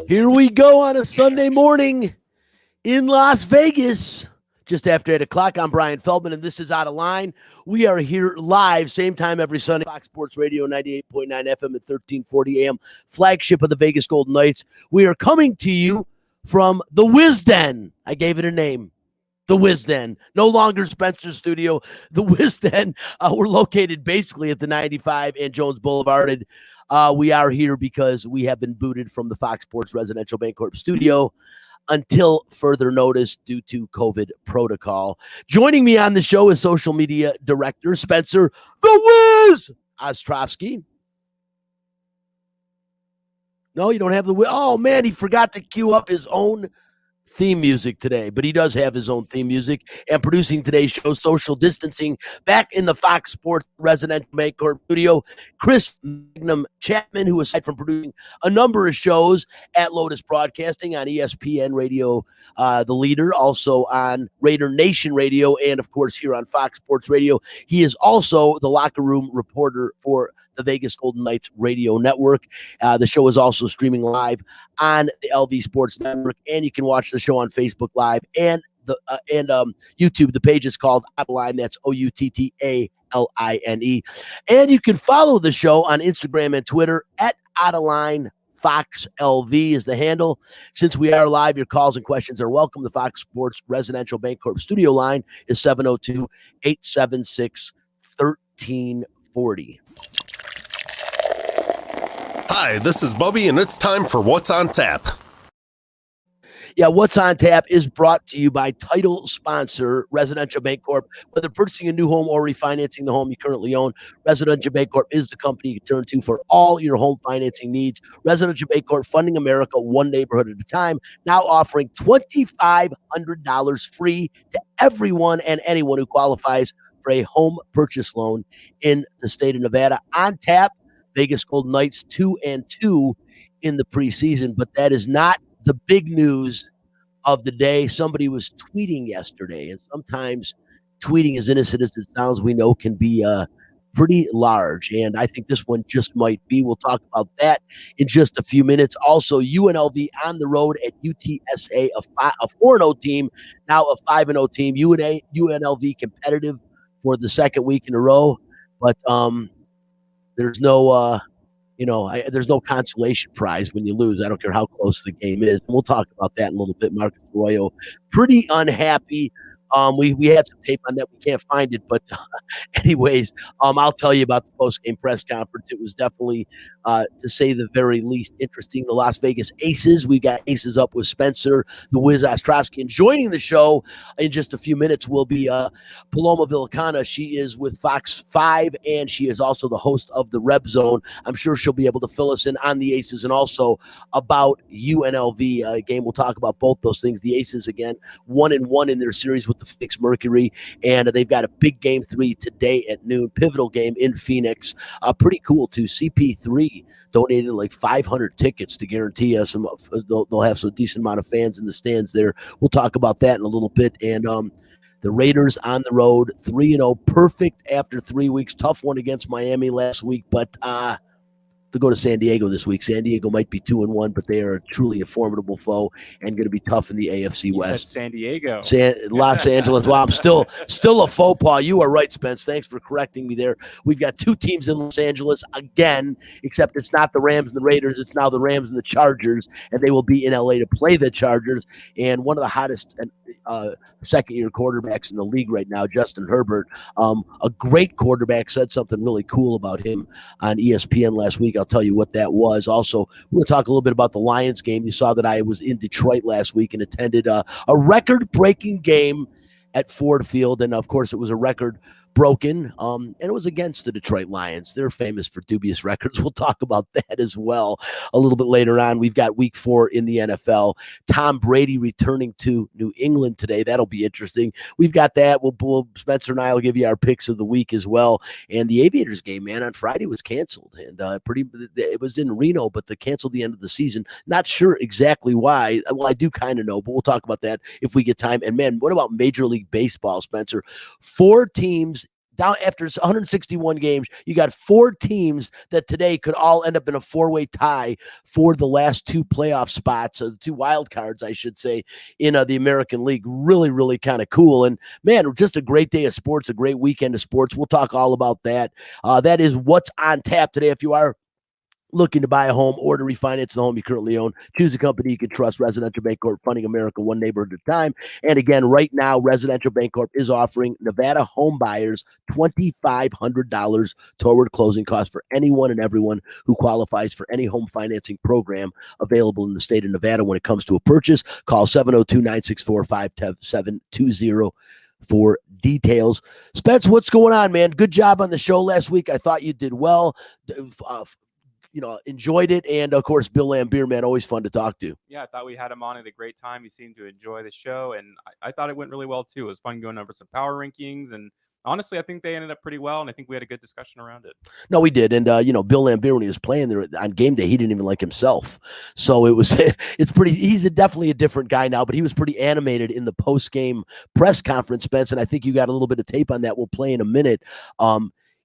Here we go on a Sunday morning in Las Vegas. Just after 8 o'clock, I'm Brian Feldman, and this is Out of Line. We are here live, same time every Sunday, Fox Sports Radio, 98.9 FM at 1340 AM, flagship of the Vegas Golden Knights. We are coming to you from the Wisden. I gave it a name. The Wisden. No longer Spencer's studio. The Wisden. We're located basically at the 95 and Jones Boulevard. We are here because we have been booted from the Fox Sports Residential Bancorp studio until further notice due to COVID protocol. Joining me on the show is social media director Spencer "The Wiz" Ostrovsky. No, you don't have the Wiz. Oh, man, he forgot to cue up his own theme music today, but he does have his own theme music. And producing today's show, social distancing, back in the Fox Sports Residential Bancorp studio, Chris Magnum Chapman, who aside from producing a number of shows at Lotus Broadcasting on ESPN Radio, The Leader, also on Raider Nation Radio, and of course here on Fox Sports Radio, he is also the locker room reporter for the Vegas Golden Knights radio network. The show is also streaming live on the LV Sports Network, and you can watch the show on Facebook Live and YouTube. The page is called Out of Line. That's OUTTALINE. And you can follow the show on Instagram and Twitter at Out of Line. Fox LV is the handle. Since we are live, your calls and questions are welcome. The Fox Sports Residential Bancorp studio line is 702-876-1340. Hi, this is Bubby, and it's time for What's on Tap. Yeah, What's on Tap is brought to you by title sponsor Residential Bancorp. Whether purchasing a new home or refinancing the home you currently own, Residential Bancorp is the company you turn to for all your home financing needs. Residential Bancorp, funding America one neighborhood at a time, now offering $2,500 free to everyone and anyone who qualifies for a home purchase loan in the state of Nevada. On tap, Vegas Golden Knights 2-2 in the preseason, but that is not the big news of the day. Somebody was tweeting yesterday, and sometimes tweeting, as innocent as it sounds, we know can be pretty large, and I think this one just might be. We'll talk about that in just a few minutes. Also, UNLV on the road at UTSA, a 4-0 team, now a 5-0 team. UNLV competitive for the second week in a row, but there's no there's no consolation prize when you lose. I don't care how close the game is. We'll talk about that in a little bit. Marcus Arroyo, pretty unhappy. We had some tape on that. We can't find it, but anyways, I'll tell you about the post-game press conference. It was definitely, to say the very least, interesting. The Las Vegas Aces. We got Aces Up with Spencer, the Wiz Ostrovsky, and joining the show in just a few minutes will be Paloma Villicana. She is with Fox 5, and she is also the host of the Reb Zone. I'm sure she'll be able to fill us in on the Aces and also about UNLV game. We'll talk about both those things. The Aces, again, 1-1 in their series with the Phoenix Mercury, and they've got a big game 3 today at noon, pivotal game in Phoenix. Pretty cool too. CP3 donated like 500 tickets to guarantee us some. They'll have some decent amount of fans in the stands there. We'll talk about that in a little bit. And the Raiders on the road, 3-0, perfect after 3 weeks. Tough one against Miami last week, but to go to San Diego this week. San Diego might be 2-1, but they are truly a formidable foe and going to be tough in the AFC West. San Diego. Los Angeles. Wow, I'm still a faux pas. You are right, Spence. Thanks for correcting me there. We've got two teams in Los Angeles again, except it's not the Rams and the Raiders. It's now the Rams and the Chargers, and they will be in LA to play the Chargers. And one of the hottest second-year quarterbacks in the league right now, Justin Herbert, a great quarterback, said something really cool about him on ESPN last week. I'll tell you what that was. Also, we're going to talk a little bit about the Lions game. You saw that I was in Detroit last week and attended a record-breaking game at Ford Field, and of course, it was a record broken, and it was against the Detroit Lions. They're famous for dubious records. We'll talk about that as well a little bit later on. We've got week 4 in the NFL. Tom Brady returning to New England today. That'll be interesting. We've got that. Spencer and I will give you our picks of the week as well. And the Aviators game, man, on Friday was canceled, and it was in Reno, but they canceled the end of the season. Not sure exactly why. Well, I do kind of know, but we'll talk about that if we get time. And man, what about Major League Baseball, Spencer? 4 teams down after 161 games, you got 4 teams that today could all end up in a 4-way tie for the last 2 playoff spots, 2 wild cards, I should say, in the American League. Really, really kind of cool. And man, just a great day of sports, a great weekend of sports. We'll talk all about that. That is what's on tap today. If you are looking to buy a home or to refinance the home you currently own, choose a company you can trust. Residential Bancorp, funding America one neighborhood at a time. And again, right now, Residential Bancorp is offering Nevada home buyers $2,500 toward closing costs for anyone and everyone who qualifies for any home financing program available in the state of Nevada. When it comes to a purchase, call 702-964-5720 for details. Spence, what's going on, man? Good job on the show last week. I thought you did well. Enjoyed it. And of course, Bill Lambier, man, always fun to talk to. Yeah, I thought we had him on at a great time. He seemed to enjoy the show, and I thought it went really well too. It was fun going over some power rankings, and honestly, I think they ended up pretty well, and I think we had a good discussion around it. No, we did. And, Bill Lambier, when he was playing there on game day, he didn't even like himself. So he's definitely a different guy now, but he was pretty animated in the post-game press conference, Spence, and I think you got a little bit of tape on that. We'll play in a minute.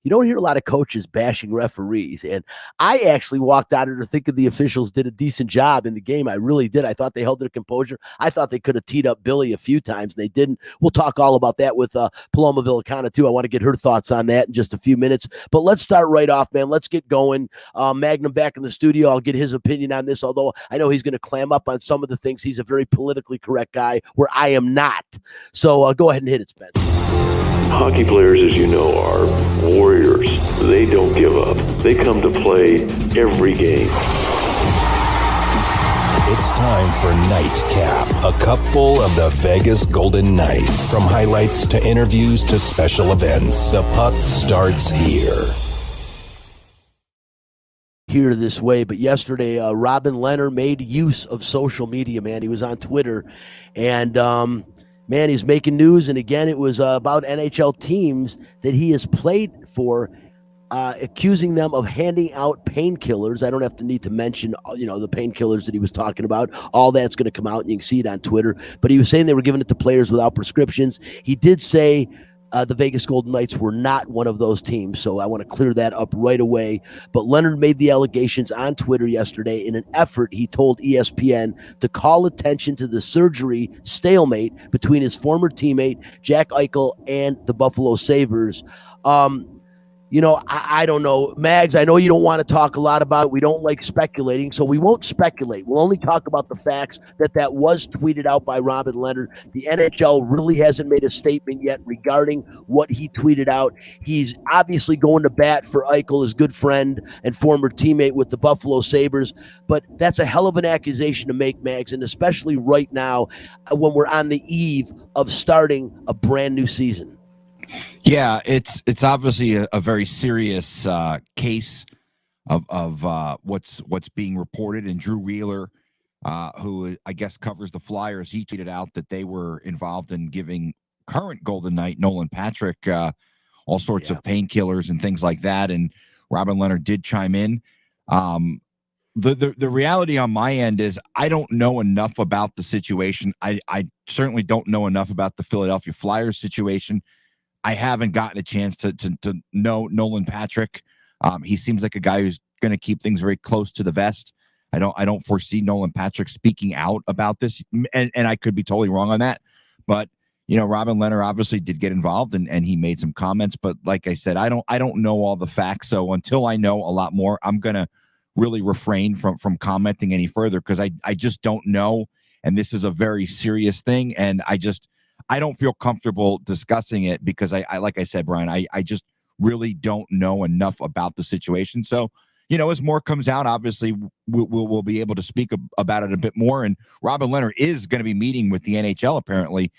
You don't hear a lot of coaches bashing referees. And I actually walked out of there thinking the officials did a decent job in the game. I really did. I thought they held their composure. I thought they could have teed up Billy a few times, and they didn't. We'll talk all about that with Paloma Villicana, too. I want to get her thoughts on that in just a few minutes. But let's start right off, man. Let's get going. Magnum back in the studio. I'll get his opinion on this, although I know he's going to clam up on some of the things. He's a very politically correct guy, where I am not. So go ahead and hit it, Spence. Hockey players, as you know, are warriors. They don't give up. They come to play every game. It's time for Nightcap, a cupful of the Vegas Golden Knights. From highlights to interviews to special events, the puck starts here. Here this way, but yesterday, Robin Leonard made use of social media, man. He was on Twitter, and man, he's making news. And again, it was about NHL teams that he has played for, accusing them of handing out painkillers. I don't have to need to mention, the painkillers that he was talking about. All that's going to come out, and you can see it on Twitter. But he was saying they were giving it to players without prescriptions. He did say the Vegas Golden Knights were not one of those teams, so I want to clear that up right away. But Leonard made the allegations on Twitter yesterday in an effort, he told ESPN, to call attention to the surgery stalemate between his former teammate, Jack Eichel, and the Buffalo Sabres. I don't know. Mags, I know you don't want to talk a lot about it. We don't like speculating, so we won't speculate. We'll only talk about the facts that was tweeted out by Robin Leonard. The NHL really hasn't made a statement yet regarding what he tweeted out. He's obviously going to bat for Eichel, his good friend and former teammate with the Buffalo Sabres, but that's a hell of an accusation to make, Mags, and especially right now when we're on the eve of starting a brand new season. Yeah, it's obviously a very serious case of what's being reported. And Drew Wheeler, who I guess covers the Flyers, he tweeted out that they were involved in giving current Golden Knight Nolan Patrick all sorts of painkillers and things like that. And Robin Leonard did chime in. The reality on my end is I don't know enough about the situation. I certainly don't know enough about the Philadelphia Flyers situation. I haven't gotten a chance to know Nolan Patrick. He seems like a guy who's going to keep things very close to the vest. I don't foresee Nolan Patrick speaking out about this, and I could be totally wrong on that. But Robin Leonard obviously did get involved, and he made some comments. But like I said, I don't know all the facts. So until I know a lot more, I'm gonna really refrain from commenting any further, because I just don't know, and this is a very serious thing, and I don't feel comfortable discussing it because I like I said, Brian, I just really don't know enough about the situation. So, as more comes out, obviously we'll be able to speak about it a bit more. And Robin Leonard is going to be meeting with the NHL, apparently.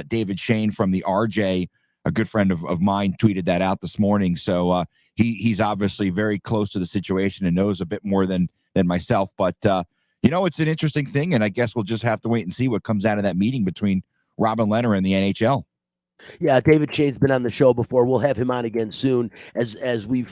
David Shane from the RJ, a good friend of mine, tweeted that out this morning. So he's obviously very close to the situation and knows a bit more than myself. But, it's an interesting thing, and I guess we'll just have to wait and see what comes out of that meeting between Robin Leonard and the NHL. Yeah, David Shane's been on the show before. We'll have him on again soon as we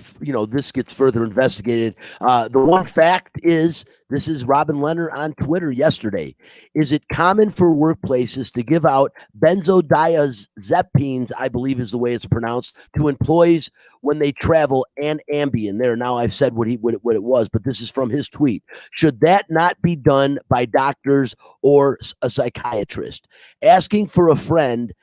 this gets further investigated. The one fact is, this is Robin Leonard on Twitter yesterday. Is it common for workplaces to give out benzodiazepines, I believe is the way it's pronounced, to employees when they travel, and Ambien? There, now I've said what it was, but this is from his tweet. Should that not be done by doctors or a psychiatrist? Asking for a friend.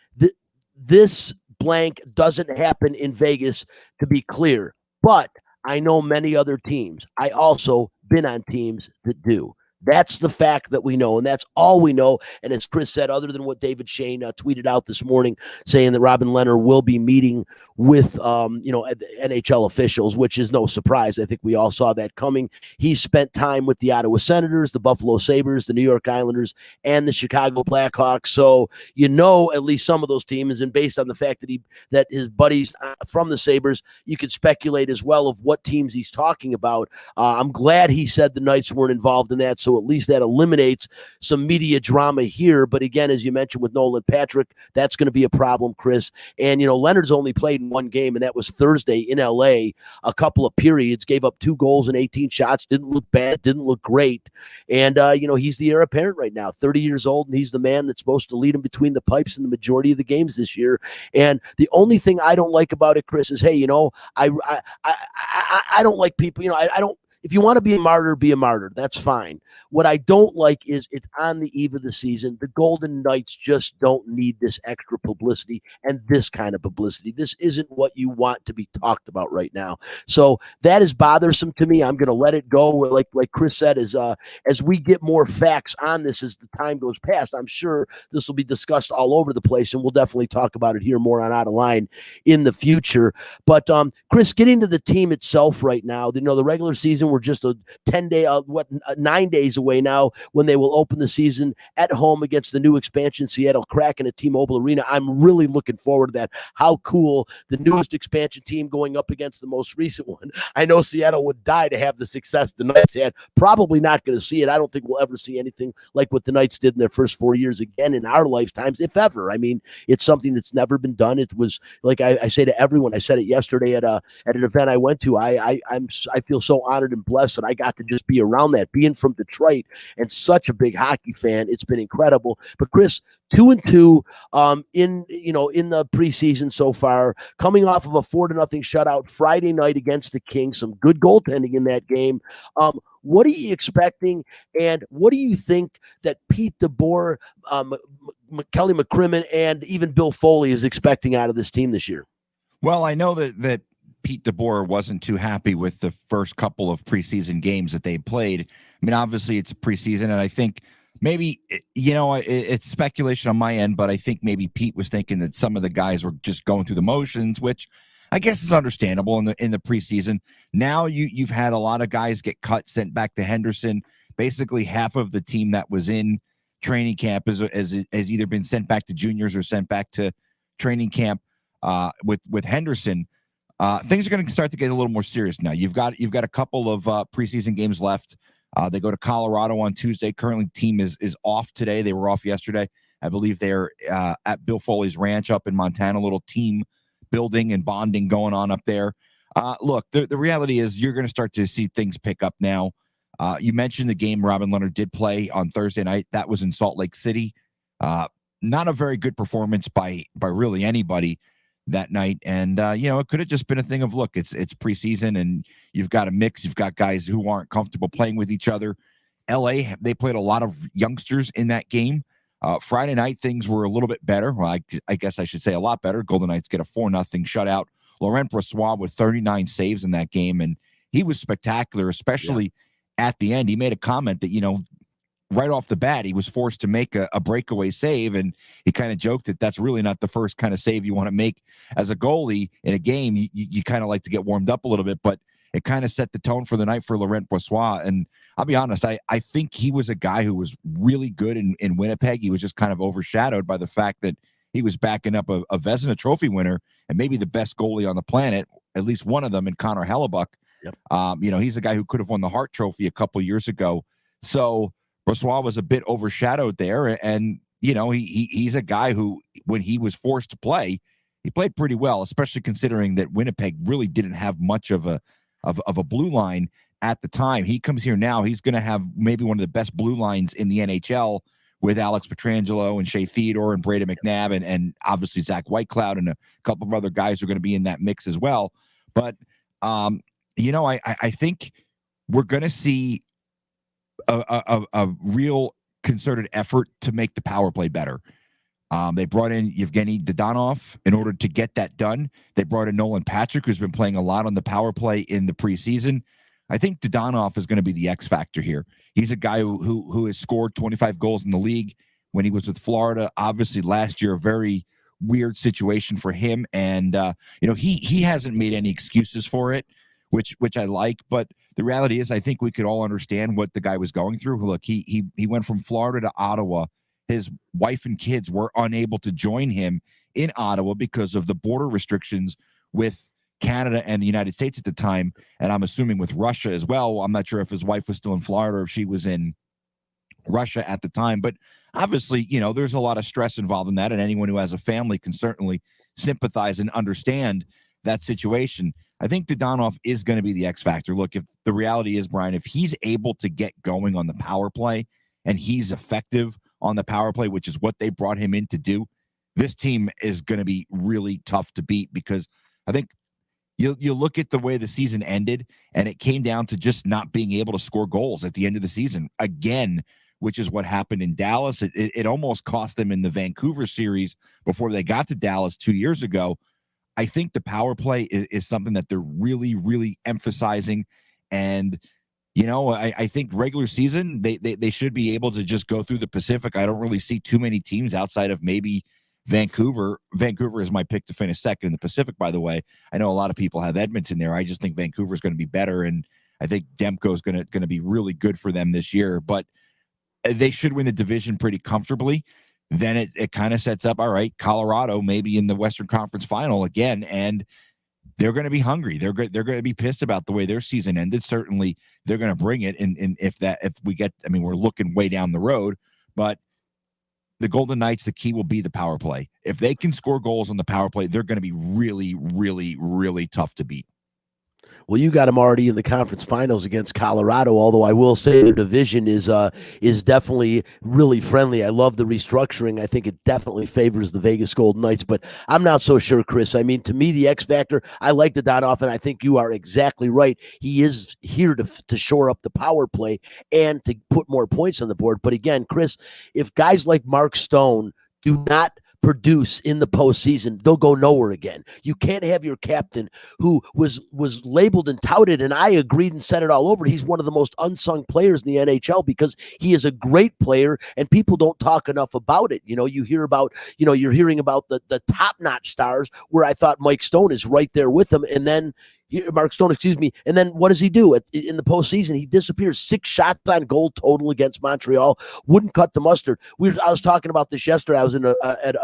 This blank doesn't happen in Vegas, to be clear, but I know many other teams. I also been on teams that do. That's the fact that we know, and that's all we know. And as Chris said, other than what David Shane tweeted out this morning, saying that Robin Leonard will be meeting with NHL officials, which is no surprise. I think we all saw that coming. He spent time with the Ottawa Senators, the Buffalo Sabres, the New York Islanders, and the Chicago Blackhawks. So at least some of those teams, and based on the fact that his buddies from the Sabres, you could speculate as well of what teams he's talking about. I'm glad he said the Knights weren't involved in that, so at least that eliminates some media drama here. But again, as you mentioned with Nolan Patrick, that's going to be a problem, Chris. And, Leonard's only played in one game, and that was Thursday in LA, a couple of periods, gave up 2 goals and 18 shots, didn't look bad, didn't look great. And, he's the heir apparent right now, 30 years old, and he's the man that's supposed to lead him between the pipes in the majority of the games this year. And the only thing I don't like about it, Chris, is, hey, I don't like people, I don't. If you want to be a martyr, be a martyr. That's fine. What I don't like is it's on the eve of the season. The Golden Knights just don't need this extra publicity and this kind of publicity. This isn't what you want to be talked about right now. So that is bothersome to me. I'm going to let it go. Like Chris said, as we get more facts on this as the time goes past, I'm sure this will be discussed all over the place, and we'll definitely talk about it here more on Out of Line in the future. But Chris, getting to the team itself right now, the regular season, we're just a 9 days away now when they will open the season at home against the new expansion Seattle Kraken at T-Mobile Arena. I'm really looking forward to that. How cool, the newest expansion team going up against the most recent one. I know Seattle would die to have the success the Knights had. Probably not going to see it. I don't think we'll ever see anything like what the Knights did in their first 4 years again in our lifetimes, if ever. I mean, it's something that's never been done. It was like I say to everyone, I said it yesterday at an event I went to. I feel so honored and blessed that I got to just be around that, being from Detroit and such a big hockey fan. It's been incredible. But Chris, 2-2 in the preseason so far, coming off of a 4-0 shutout Friday night against the Kings. Some good goaltending in that game. What are you expecting, and what do you think that Pete DeBoer, Kelly McCrimmon, and even Bill Foley is expecting out of this team this year? Well, I know that Pete DeBoer wasn't too happy with the first couple of preseason games that they played. I mean, obviously it's a preseason, and I think maybe, it's speculation on my end, but I think maybe Pete was thinking that some of the guys were just going through the motions, which I guess is understandable in the preseason. Now you've had a lot of guys get cut, sent back to Henderson. Basically half of the team that was in training camp has either been sent back to juniors or sent back to training camp with Henderson. Things are going to start to get a little more serious now. You've got a couple of preseason games left. They go to Colorado on Tuesday. Currently, team is off today. They were off yesterday. I believe they're at Bill Foley's ranch up in Montana. A little team building and bonding going on up there. Look, the reality is you're going to start to see things pick up now. You mentioned the game Robin Leonard did play on Thursday night. That was in Salt Lake City. Not a very good performance by really anybody that night. And, it could have just been a thing of, look, it's preseason and you've got a mix. You've got guys who aren't comfortable playing with each other. LA, they played a lot of youngsters in that game. Friday night, things were a little bit better. Well, I guess I should say a lot better. Golden Knights get a 4-0 shutout. Laurent Brossoit with 39 saves in that game. And he was spectacular, especially at the end. He made a comment that, right off the bat, he was forced to make a breakaway save, and he kind of joked that that's really not the first kind of save you want to make as a goalie in a game. You kind of like to get warmed up a little bit, but it kind of set the tone for the night for Laurent Brossoit. And I'll be honest, I think he was a guy who was really good in Winnipeg. He was just kind of overshadowed by the fact that he was backing up a Vezina Trophy winner and maybe the best goalie on the planet, at least one of them, in Connor Hellebuck. Yep. He's a guy who could have won the Hart Trophy a couple years ago. So Brossoit was a bit overshadowed there, and he's a guy who, when he was forced to play, he played pretty well, especially considering that Winnipeg really didn't have much of a blue line at the time. He comes here now. He's going to have maybe one of the best blue lines in the NHL with Alex Pietrangelo and Shea Theodore and Braden McNabb and obviously Zach Whitecloud and a couple of other guys who are going to be in that mix as well. But, I think we're going to see a real concerted effort to make the power play better. They brought in Yevgeny Dodonov in order to get that done. They brought in Nolan Patrick, who's been playing a lot on the power play in the preseason. I think Dodonov is going to be the X factor here. He's a guy who has scored 25 goals in the league when he was with Florida. Obviously, last year, a very weird situation for him, and he hasn't made any excuses for it, which I like. But the reality is, I think we could all understand what the guy was going through. Look, he went from Florida to Ottawa. His wife and kids were unable to join him in Ottawa because of the border restrictions with Canada and the United States at the time, and I'm assuming with Russia as well. I'm not sure if his wife was still in Florida or if she was in Russia at the time, but obviously, there's a lot of stress involved in that, and anyone who has a family can certainly sympathize and understand that situation. I think Dodonov is going to be the X factor. Look, if the reality is, Brian, if he's able to get going on the power play and he's effective on the power play, which is what they brought him in to do, this team is going to be really tough to beat, because I think you look at the way the season ended, and it came down to just not being able to score goals at the end of the season again, which is what happened in Dallas. It almost cost them in the Vancouver series before they got to Dallas 2 years ago. I think the power play is something that they're really, really emphasizing. And, I think regular season, they should be able to just go through the Pacific. I don't really see too many teams outside of maybe Vancouver. Vancouver is my pick to finish second in the Pacific, by the way. I know a lot of people have Edmonton there. I just think Vancouver is going to be better, and I think Demko is going to be really good for them this year. But they should win the division pretty comfortably. Then it kind of sets up, all right, Colorado maybe in the Western Conference Final again, and they're going to be hungry. They're going to be pissed about the way their season ended. Certainly, they're going to bring it. And we're looking way down the road, but the Golden Knights, the key will be the power play. If they can score goals on the power play, they're going to be really, really, really tough to beat. Well, you got them already in the conference finals against Colorado, although I will say their division is definitely really friendly. I love the restructuring. I think it definitely favors the Vegas Golden Knights, but I'm not so sure, Chris. I mean, to me, the X factor, I like the Dodonov, and I think you are exactly right. He is here to shore up the power play and to put more points on the board. But again, Chris, if guys like Mark Stone do not produce in the postseason, they'll go nowhere again. You can't have your captain, who was labeled and touted, and I agreed and said it all over. He's one of the most unsung players in the NHL because he is a great player, and people don't talk enough about it. You're hearing about the top-notch stars, where I thought Mike Stone is right there with them, and then Mark Stone, and then what does he do in the postseason? He disappears. 6 shots on goal total against Montreal. Wouldn't cut the mustard. I was talking about this yesterday. I was at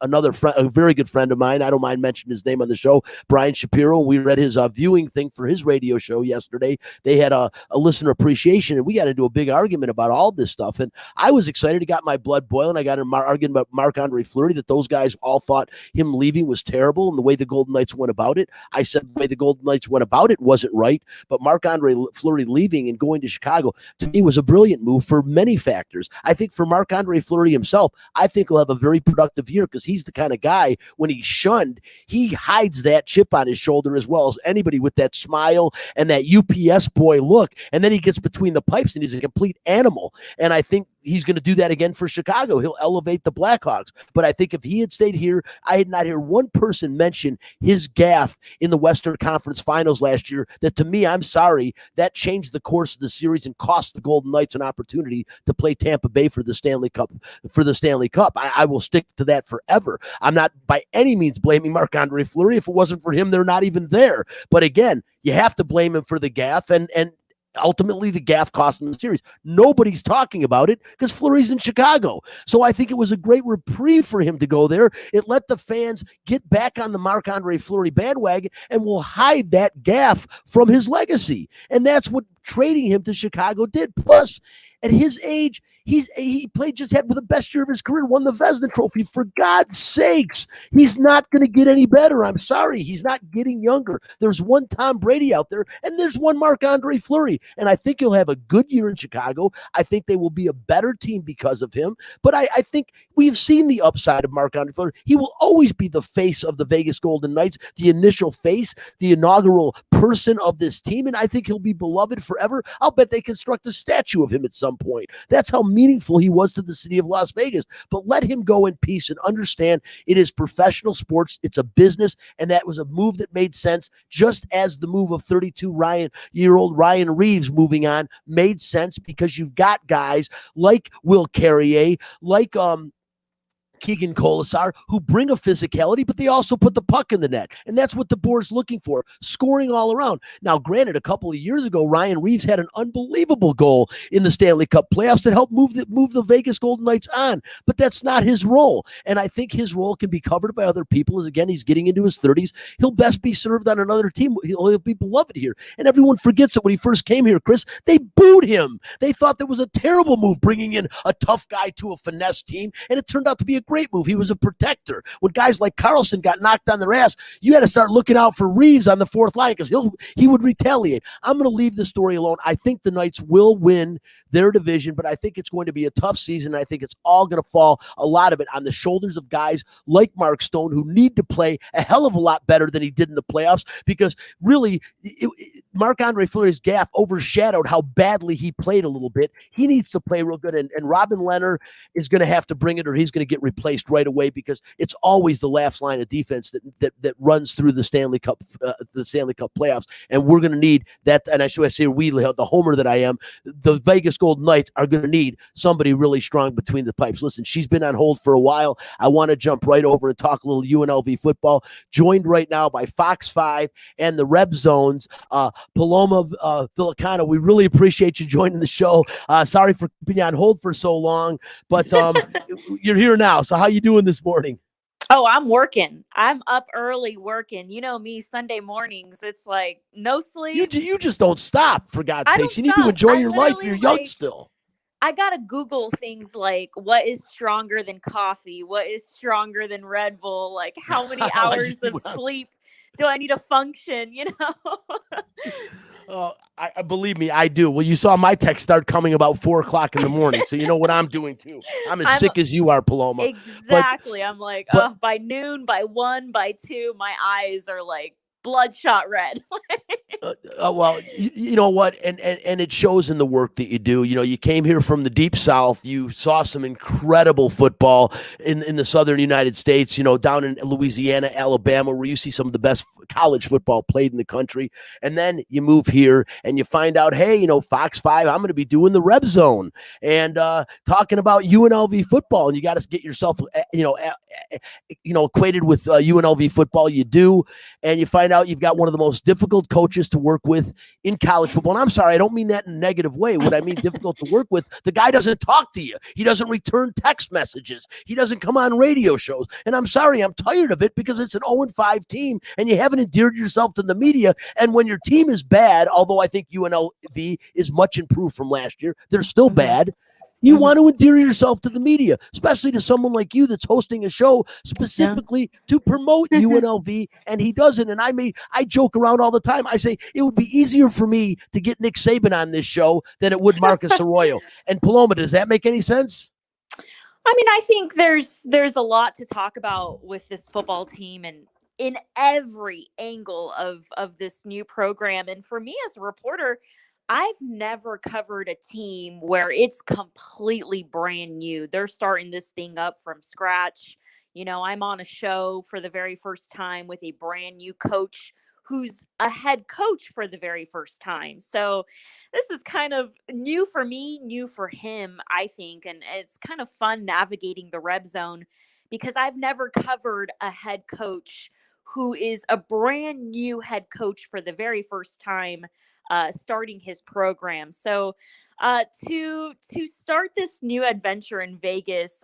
another friend, a very good friend of mine. I don't mind mentioning his name on the show, Brian Shapiro. And we read his viewing thing for his radio show yesterday. They had a listener appreciation, and we got into a big argument about all this stuff. And I was excited. It got my blood boiling. I got an argument about Marc-Andre Fleury, that those guys all thought him leaving was terrible, and the way the Golden Knights went about it. I said the way the Golden Knights went about it wasn't right, but Marc-Andre Fleury leaving and going to Chicago, to me, was a brilliant move for many factors. I think for Marc-Andre Fleury himself, I think he'll have a very productive year, because he's the kind of guy, when he's shunned, he hides that chip on his shoulder as well as anybody, with that smile and that UPS boy look, and then he gets between the pipes and he's a complete animal. And I think he's going to do that again for Chicago. He'll elevate the Blackhawks. But I think if he had stayed here, I had not heard one person mention his gaffe in the Western Conference Finals last year. That, to me, I'm sorry, that changed the course of the series and cost the Golden Knights an opportunity to play Tampa Bay for the Stanley Cup. I will stick to that forever. I'm not by any means blaming Marc-Andre Fleury. If it wasn't for him, they're not even there. But again, you have to blame him for the gaffe, and ultimately the gaffe cost him the series. Nobody's talking about it because Fleury's in Chicago. So I think it was a great reprieve for him to go there. It let the fans get back on the Marc-Andre Fleury bandwagon, and will hide that gaffe from his legacy. And that's what trading him to Chicago did. Plus, at his age, He played just had with the best year of his career, won the Vezina Trophy. For God's sakes, he's not going to get any better. I'm sorry, he's not getting younger. There's one Tom Brady out there, and there's one Marc-Andre Fleury, and I think he'll have a good year in Chicago. I think they will be a better team because of him. But I think we've seen the upside of Marc-Andre Fleury. He will always be the face of the Vegas Golden Knights, the initial face, the inaugural person of this team, and I think he'll be beloved forever. I'll bet they construct a statue of him at some point. That's how meaningful he was to the city of Las Vegas. But let him go in peace and understand it is professional sports. It's a business, and that was a move that made sense, just as the move of 32-year-old Ryan Reeves moving on made sense, because you've got guys like Will Carrier, like Keegan Colasar, who bring a physicality, but they also put the puck in the net. And that's what the board's looking for, scoring all around. Now, granted, a couple of years ago, Ryan Reeves had an unbelievable goal in the Stanley Cup playoffs that helped move the Vegas Golden Knights on, but that's not his role. And I think his role can be covered by other people, as, again, he's getting into his 30s. He'll best be served on another team. He'll be beloved here. And everyone forgets that when he first came here, Chris, they booed him. They thought that was a terrible move, bringing in a tough guy to a finesse team, and it turned out to be a great move. He was a protector. When guys like Carlson got knocked on their ass, you had to start looking out for Reeves on the fourth line, because he would retaliate. I'm going to leave the story alone. I think the Knights will win their division, but I think it's going to be a tough season. I think it's all going to fall, a lot of it, on the shoulders of guys like Mark Stone, who need to play a hell of a lot better than he did in the playoffs, because really Marc-Andre Fleury's gaffe overshadowed how badly he played a little bit. He needs to play real good, and Robin Lehner is going to have to bring it, or he's going to get replaced right away, because it's always the last line of defense that runs through the Stanley Cup playoffs, and we're going to need that. And I say we, the homer that I am, the Vegas Golden Knights are going to need somebody really strong between the pipes. Listen, she's been on hold for a while. I want to jump right over and talk a little UNLV football. Joined right now by Fox 5 and the Reb Zones, Paloma Villicano. We really appreciate you joining the show. Sorry for keeping you on hold for so long, but you're here now. So how you doing this morning? Oh, I'm working. I'm up early working. You know me, Sunday mornings, it's like no sleep. You just don't stop, for God's I sakes. don't You need to stop. enjoy I your life. literally, You're young like, still. I gotta Google things like what is stronger than coffee? What is stronger than Red Bull? Like how many hours of sleep do I need to function? You know? I believe me, I do. Well, you saw my text start coming about 4:00 in the morning, so you know what I'm doing too. I'm sick as you are, Paloma. Exactly. I'm like, by noon, by 1, by 2, my eyes are like bloodshot red. Well, you know what, and it shows in the work that you do. You know, you came here from the deep South. You saw some incredible football in the southern United States. You know, down in Louisiana, Alabama, where you see some of the best college football played in the country. And then you move here and you find out, hey, you know, Fox 5, I'm going to be doing the Reb Zone and talking about UNLV football. And you got to get yourself, equated with UNLV football. You do, and you find out you've got one of the most difficult coaches to work with in college football. And I'm sorry, I don't mean that in a negative way. What I mean difficult to work with, the guy doesn't talk to you. He doesn't return text messages. He doesn't come on radio shows. And I'm sorry, I'm tired of it, because it's an 0-5 team and you haven't endeared yourself to the media. And when your team is bad, although I think UNLV is much improved from last year, they're still bad. You want to endear yourself to the media, especially to someone like you that's hosting a show specifically to promote UNLV, and he doesn't. And I joke around all the time. I say it would be easier for me to get Nick Saban on this show than it would Marcus Arroyo. And Paloma, does that make any sense? I mean, I think there's a lot to talk about with this football team and in every angle of this new program. And for me as a reporter, I've never covered a team where it's completely brand new. They're starting this thing up from scratch. You know, I'm on a show for the very first time with a brand new coach who's a head coach for the very first time. So this is kind of new for me, new for him, I think. And it's kind of fun navigating the Reb Zone because I've never covered a head coach who is a brand new head coach for the very first time starting his program. So to start this new adventure in Vegas,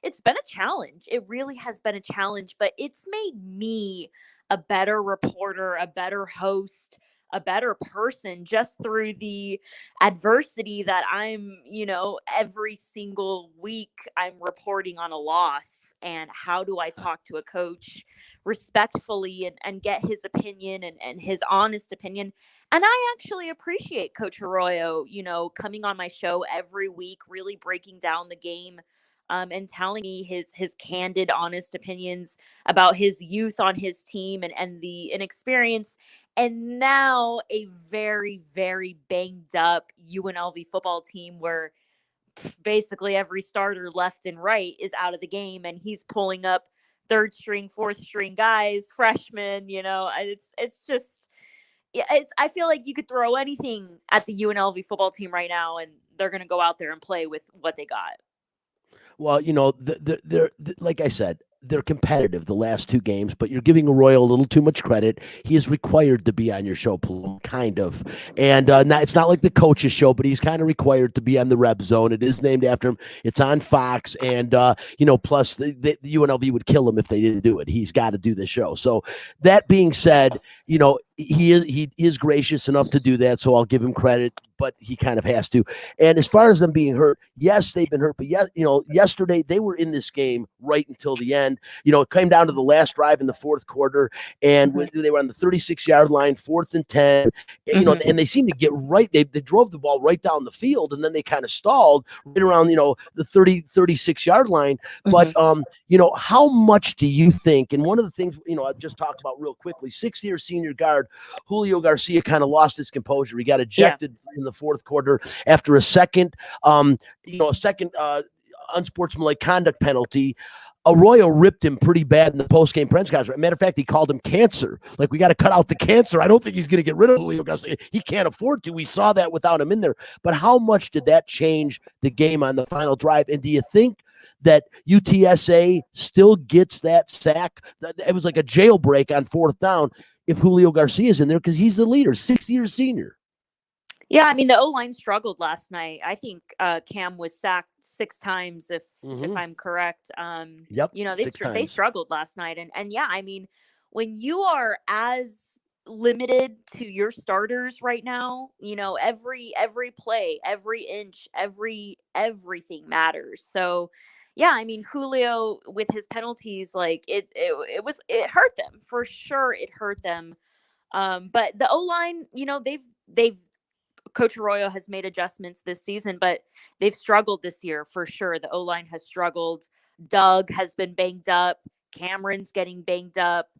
it's been a challenge. It really has been a challenge, but it's made me a better reporter, a better host. a better person just through the adversity that I'm, every single week I'm reporting on a loss. And how do I talk to a coach respectfully and get his opinion and his honest opinion? And I actually appreciate Coach Arroyo, coming on my show every week, really breaking down the game. And telling me his candid, honest opinions about his youth on his team and the inexperience, and now a very, very banged up UNLV football team where basically every starter left and right is out of the game, and he's pulling up third string, fourth string guys, freshmen. It's just, I feel like you could throw anything at the UNLV football team right now, and they're going to go out there and play with what they got. Well, they're like I said, they're competitive the last two games, but you're giving Arroyo a little too much credit. He is required to be on your show, kind of. And it's not like the coach's show, but he's kind of required to be on the Rep Zone. It is named after him. It's on Fox. And, plus the UNLV would kill him if they didn't do it. He's got to do the show. So that being said, he is gracious enough to do that. So I'll give him credit, but he kind of has to. And as far as them being hurt, yes, they've been hurt. But yesterday they were in this game right until the end. It came down to the last drive in the fourth quarter, and they were on the 36-yard line, 4th and 10. And they seemed to get right. They drove the ball right down the field, and then they kind of stalled right around the 36-yard line. But how much do you think? And one of the things I just talked about real quickly, 6-year senior guard Julio Garcia kind of lost his composure. He got ejected in the fourth quarter after a second unsportsmanlike conduct penalty. Arroyo ripped him pretty bad in the post-game press conference. Matter of fact, he called him cancer. Like, we got to cut out the cancer. I don't think he's going to get rid of Julio Garcia. He can't afford to. We saw that without him in there. But how much did that change the game on the final drive? And do you think that UTSA still gets that sack? It was like a jailbreak on 4th down if Julio Garcia is in there, because he's the leader, 6-year senior. Yeah, I mean, the O-line struggled last night. I think Cam was sacked 6 times, if I'm correct. Yep. They struggled last night. And yeah, I mean, when you are as limited to your starters right now, every play, every inch, everything matters. So yeah, I mean, Julio with his penalties, like it hurt them for sure. It hurt them. But the O-line, they've Coach Arroyo has made adjustments this season, but they've struggled this year for sure. The O-line has struggled. Doug has been banged up. Cameron's getting banged up.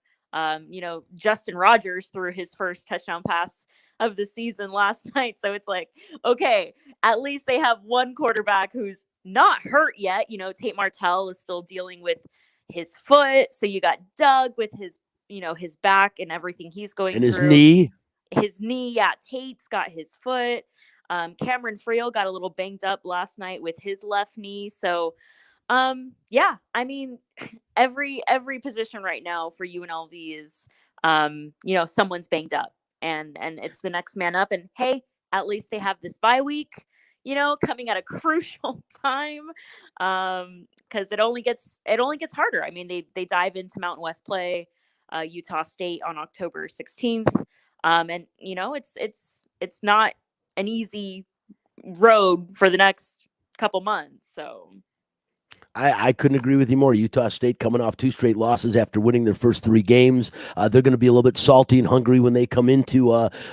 Justin Rogers threw his first touchdown pass of the season last night. So it's like, okay, at least they have one quarterback who's not hurt yet. Tate Martell is still dealing with his foot. So you got Doug with his, his back and everything he's going through. And his knee. Yeah, Tate's got his foot. Cameron Friel got a little banged up last night with his left knee. So, yeah, I mean, every position right now for UNLV is, someone's banged up, and it's the next man up. And hey, at least they have this bye week, coming at a crucial time, because it only gets harder. I mean, they dive into Mountain West play, Utah State on October 16th. And it's not an easy road for the next couple months. So I couldn't agree with you more. Utah State coming off 2 straight losses after winning their first 3 games. They're going to be a little bit salty and hungry when they come into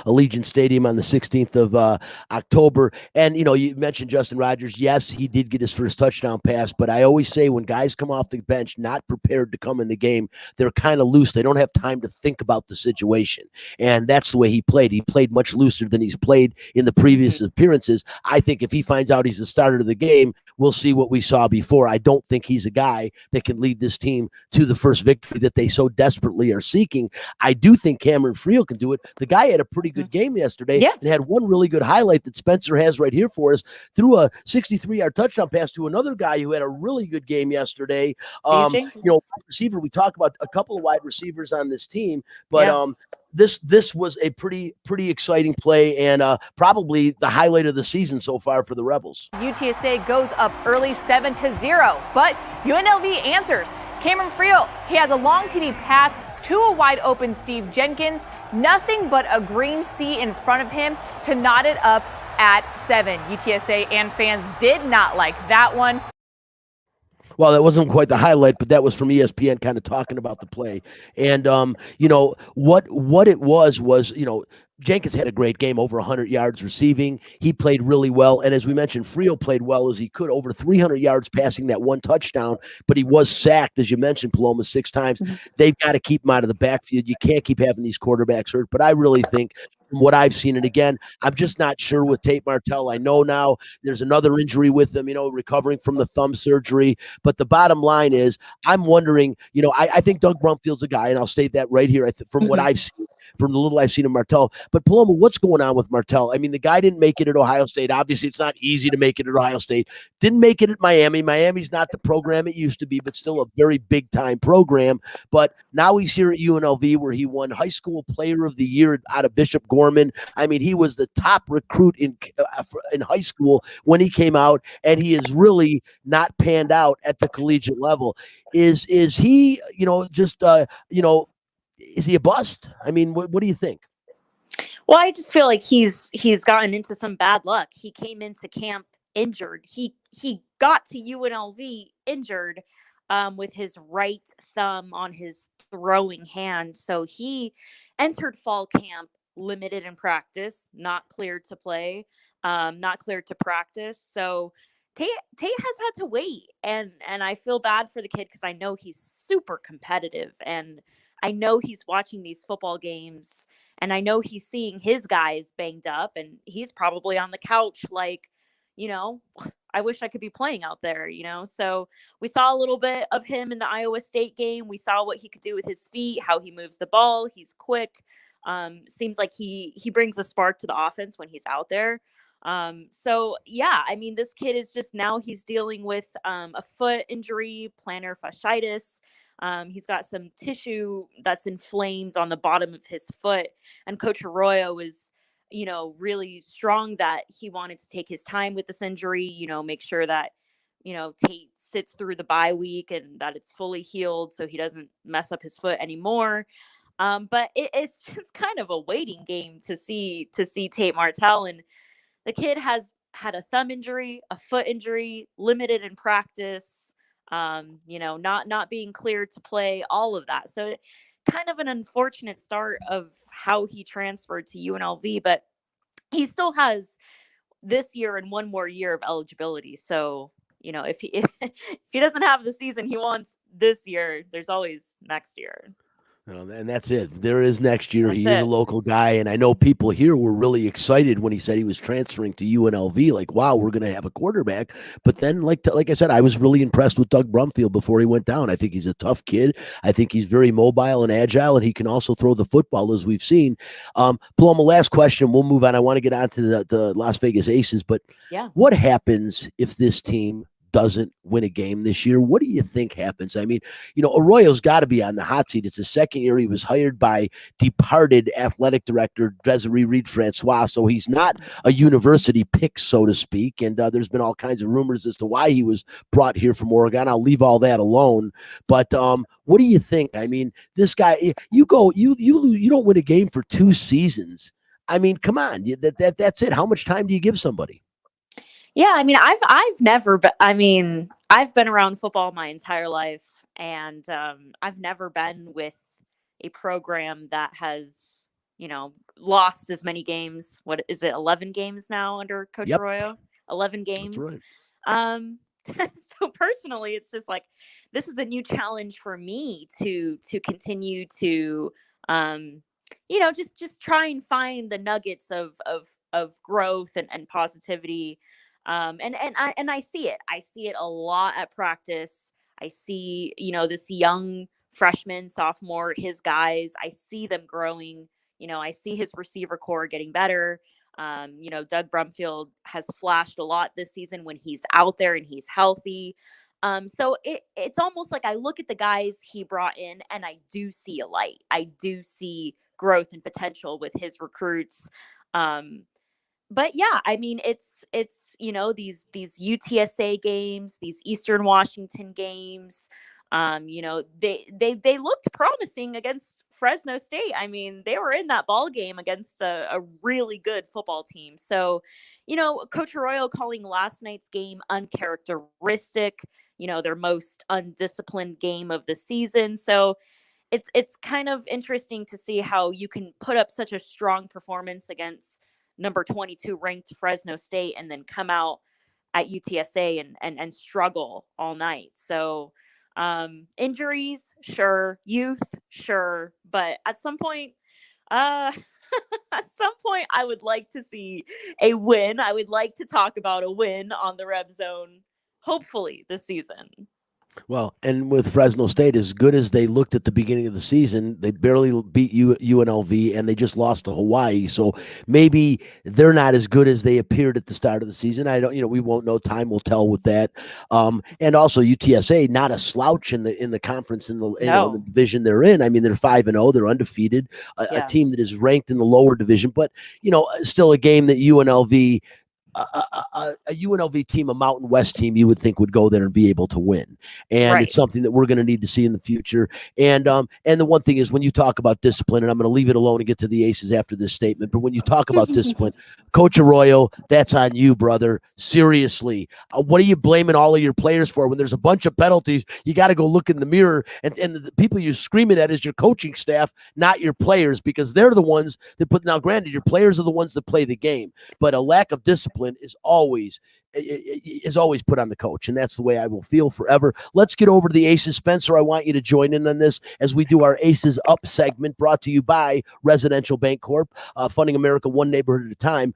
Allegiant Stadium on the 16th of October. And, you mentioned Justin Rogers. Yes, he did get his first touchdown pass, but I always say when guys come off the bench not prepared to come in the game, they're kind of loose. They don't have time to think about the situation. And that's the way he played. He played much looser than he's played in the previous appearances. I think if he finds out he's the starter of the game, we'll see what we saw before. I don't think he's a guy that can lead this team to the first victory that they so desperately are seeking. I do think Cameron Friel can do it. The guy had a pretty good game yesterday and had one really good highlight that Spencer has right here for us. Threw a 63-yard touchdown pass to another guy who had a really good game yesterday. Receiver, we talk about a couple of wide receivers on this team, but this was a pretty exciting play and probably the highlight of the season so far for the Rebels. UTSA goes up early 7-0, but UNLV answers. Cameron Friel, he has a long TD pass to a wide open Steve Jenkins. Nothing but a green sea in front of him to knot it up at 7. UTSA and fans did not like that one. Well, that wasn't quite the highlight, but that was from ESPN kind of talking about the play. And what it was, Jenkins had a great game, over 100 yards receiving. He played really well. And as we mentioned, Frio played well as he could, over 300 yards passing that one touchdown, but he was sacked, as you mentioned, Paloma, 6 times. Mm-hmm. They've got to keep him out of the backfield. You can't keep having these quarterbacks hurt. But I really think from what I've seen, and again, I'm just not sure with Tate Martell. I know now there's another injury with him, recovering from the thumb surgery. But the bottom line is, I'm wondering, I think Doug Brumfield's a guy, and I'll state that right here from what I've seen, from the little I've seen of Martell. But Paloma, what's going on with Martell? I mean, the guy didn't make it at Ohio State. Obviously, it's not easy to make it at Ohio State. Didn't make it at Miami. Miami's not the program it used to be, but still a very big-time program. But now he's here at UNLV, where he won High School Player of the Year out of Bishop Gorman. I mean, he was the top recruit in high school when he came out, and he is really not panned out at the collegiate level. Is he, is he a bust? I mean, what do you think? Well, I just feel like he's gotten into some bad luck. He came into camp injured. He got to UNLV injured with his right thumb on his throwing hand. So he entered fall camp limited in practice, not cleared to play, not cleared to practice. So Tate has had to wait, and I feel bad for the kid because I know he's super competitive, and I know he's watching these football games, and I know he's seeing his guys banged up, and he's probably on the couch like, I wish I could be playing out there, So we saw a little bit of him in the Iowa State game. We saw what he could do with his feet, how he moves the ball. He's quick. Seems like he brings a spark to the offense when he's out there. So yeah, I mean, this kid is just, now he's dealing with a foot injury, plantar fasciitis. He's got some tissue that's inflamed on the bottom of his foot, and Coach Arroyo was, really strong that he wanted to take his time with this injury, make sure that, Tate sits through the bye week and that it's fully healed so he doesn't mess up his foot anymore. But it's just kind of a waiting game to see Tate Martell, and the kid has had a thumb injury, a foot injury, limited in practice, not being cleared to play, all of that. So kind of an unfortunate start of how he transferred to UNLV, but he still has this year and one more year of eligibility. So, if he doesn't have the season he wants this year, there's always next year. And that's it. There is next year. That's he is a local guy, and I know people here were really excited when he said he was transferring to UNLV. Like, wow, we're going to have a quarterback. But then, like I said, I was really impressed with Doug Brumfield before he went down. I think he's a tough kid. I think he's very mobile and agile, and he can also throw the football, as we've seen. Paloma, last question. We'll move on. I want to get on to the Las Vegas Aces, but what happens if this team doesn't win a game this year? What do you think happens? I mean, Arroyo's got to be on the hot seat. It's the second year. He was hired by departed athletic director Desiree Reed-Francois, so he's not a university pick, so to speak. And there's been all kinds of rumors as to why he was brought here from Oregon. I'll leave all that alone. But what do you think? I mean, this guy, you don't win a game for 2 seasons. I mean, come on, that's it. How much time do you give somebody? Yeah, I mean, I've never been, I've been around football my entire life, and I've never been with a program that has, lost as many games. What is it, 11 games now under Coach Arroyo? 11 games. That's right. So personally, it's just like, this is a new challenge for me to continue to, just try and find the nuggets of growth and positivity. And I see it. I see it a lot at practice. I see, this young freshman, sophomore, his guys, I see them growing. I see his receiver core getting better. Doug Brumfield has flashed a lot this season when he's out there and he's healthy. So it's almost like I look at the guys he brought in and I do see a light. I do see growth and potential with his recruits. But yeah, I mean, it's these UTSA games, these Eastern Washington games, They looked promising against Fresno State. I mean, they were in that ball game against a really good football team. So, Coach Arroyo calling last night's game uncharacteristic, their most undisciplined game of the season. So it's kind of interesting to see how you can put up such a strong performance against number 22 ranked Fresno State and then come out at UTSA and struggle all night. So injuries, sure, youth, sure, but at some point, I would like to see a win. I would like to talk about a win on the Red Zone, hopefully this season. Well, and with Fresno State, as good as they looked at the beginning of the season, they barely beat UNLV, and they just lost to Hawaii. So maybe they're not as good as they appeared at the start of the season. I don't, we won't know. Time will tell with that. And also UTSA, not a slouch in the conference in the the division they're in. I mean, they're 5-0, they're undefeated, a team that is ranked in the lower division, but still a game that UNLV. A UNLV team, a Mountain West team, you would think would go there and be able to win. And it's something that we're going to need to see in the future. And the one thing is when you talk about discipline, and I'm going to leave it alone and get to the Aces after this statement, but when you talk about discipline, Coach Arroyo, that's on you, brother. Seriously. What are you blaming all of your players for? When there's a bunch of penalties, you got to go look in the mirror, and the people you're screaming at is your coaching staff, not your players, because they're the ones that put, now granted, your players are the ones that play the game, but a lack of discipline is always put on the coach, and that's the way I will feel forever. Let's get over to the Aces. Spencer, I want you to join in on this as we do our Aces Up segment, brought to you by Residential Bank Corp, funding America one neighborhood at a time.